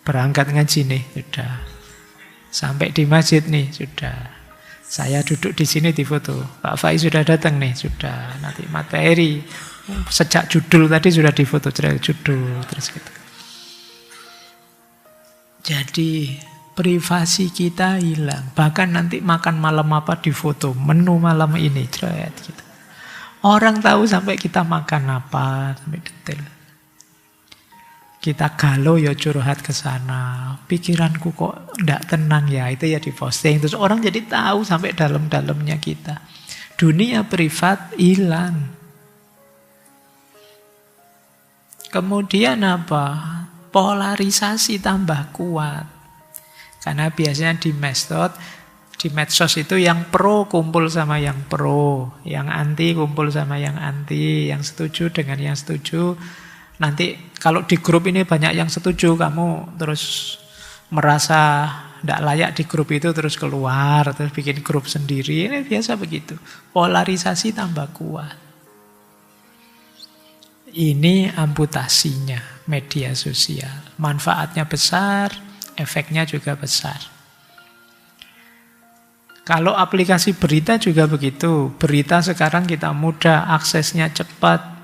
Speaker 1: Berangkat ngaji nih, sudah. Sampai di masjid nih, sudah. Saya duduk di sini di foto. Pak Faiz sudah datang nih, sudah. Nanti materi. Sejak judul tadi sudah di foto, judul terus gitu. Jadi privasi kita hilang. Bahkan nanti makan malam apa di foto, menu malam ini, gitu. Orang tahu sampai kita makan apa, sampai detail. Kita galau ya curhat ke sana. Pikiranku kok enggak tenang ya, itu ya diposting. Terus orang jadi tahu sampai dalam-dalamnya kita. Dunia privat hilang. Kemudian apa? Polarisasi tambah kuat. Karena biasanya di medsos itu yang pro kumpul sama yang pro, yang anti kumpul sama yang anti, yang setuju dengan yang setuju. Nanti kalau di grup ini banyak yang setuju, kamu terus merasa tidak layak di grup itu, terus keluar, terus bikin grup sendiri. Ini biasa begitu. Polarisasi tambah kuat. Ini amputasinya media sosial. Manfaatnya besar, efeknya juga besar. Kalau aplikasi berita juga begitu. Berita sekarang kita mudah, aksesnya cepat.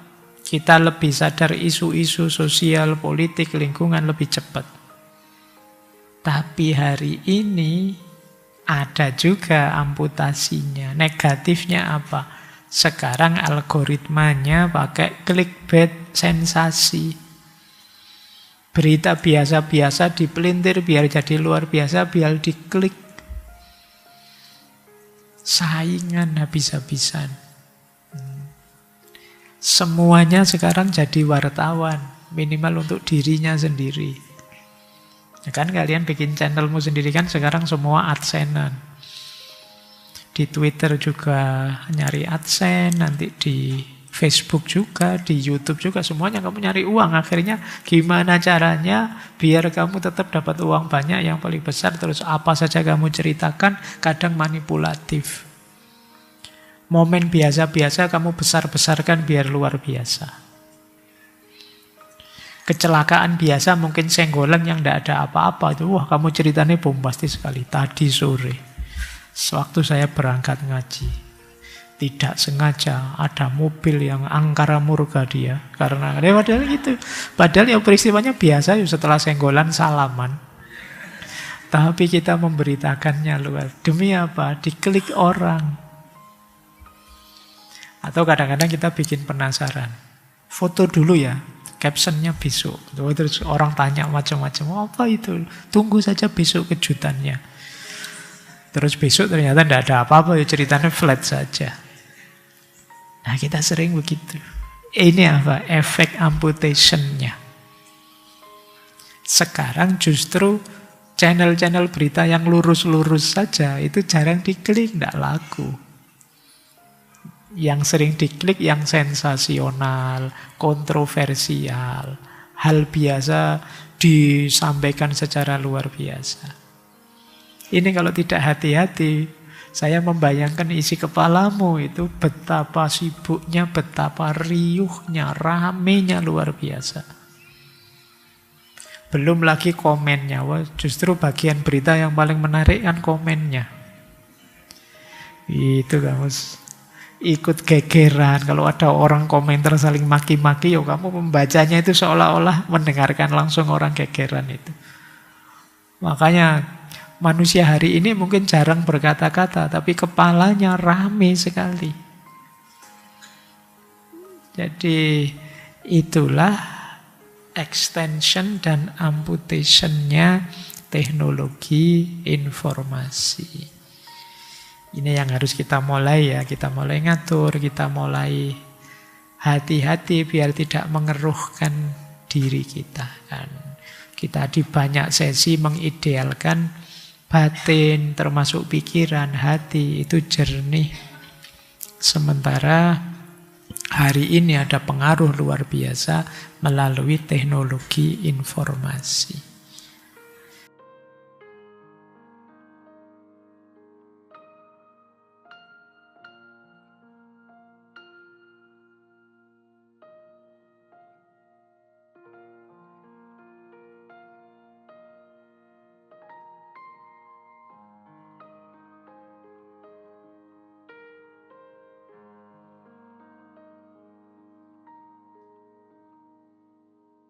Speaker 1: Kita lebih sadar isu-isu sosial, politik, lingkungan lebih cepat. Tapi hari ini ada juga amputasinya. Negatifnya apa? Sekarang algoritmanya pakai clickbait, sensasi. Berita biasa-biasa dipelintir biar jadi luar biasa, biar diklik. Saingan habis-habisan. Semuanya sekarang jadi wartawan, minimal untuk dirinya sendiri. Ya kan kalian bikin channelmu sendiri kan sekarang semua AdSense-an. Di Twitter juga nyari AdSense, nanti di Facebook juga, di YouTube juga, semuanya kamu nyari uang. Akhirnya gimana caranya biar kamu tetap dapat uang banyak yang paling besar, terus apa saja kamu ceritakan, kadang manipulatif. Momen biasa-biasa kamu besar-besarkan biar luar biasa. Kecelakaan biasa mungkin senggolan yang tidak ada apa-apa. Itu, wah kamu ceritanya bombastis sekali. Tadi sore, sewaktu saya berangkat ngaji, tidak sengaja ada mobil yang angkara murka dia. Karena padahal gitu. Padahal ya peristiwanya biasa, ya setelah senggolan salaman. Tapi kita memberitakannya luar. Demi apa? Diklik orang. Atau kadang-kadang kita bikin penasaran. Foto dulu ya, captionnya besok. Terus orang tanya macam-macam, apa itu? Tunggu saja besok kejutannya. Terus besok ternyata tidak ada apa-apa, ya ceritanya flat saja. Nah kita sering begitu. Ini apa? Efek amputationnya. Sekarang justru channel-channel berita yang lurus-lurus saja, itu jarang diklik, tidak laku. Yang sering diklik yang sensasional, kontroversial, hal biasa disampaikan secara luar biasa. Ini kalau tidak hati-hati, saya membayangkan isi kepalamu itu betapa sibuknya, betapa riuhnya, ramenya luar biasa. Belum lagi komennya. Wah, justru bagian berita yang paling menarik kan komennya. Itu kamu ikut gegeran. Kalau ada orang komentar saling maki-maki, ya kamu membacanya itu seolah-olah mendengarkan langsung orang gegeran itu. Makanya manusia hari ini mungkin jarang berkata-kata, tapi kepalanya rame sekali. Jadi itulah extension dan amputation-nya teknologi informasi. Ini yang harus kita mulai ya, kita mulai ngatur, kita mulai hati-hati biar tidak mengeruhkan diri kita kan. Kita di banyak sesi mengidealkan batin, termasuk pikiran, hati itu jernih. Sementara hari ini ada pengaruh luar biasa melalui teknologi informasi.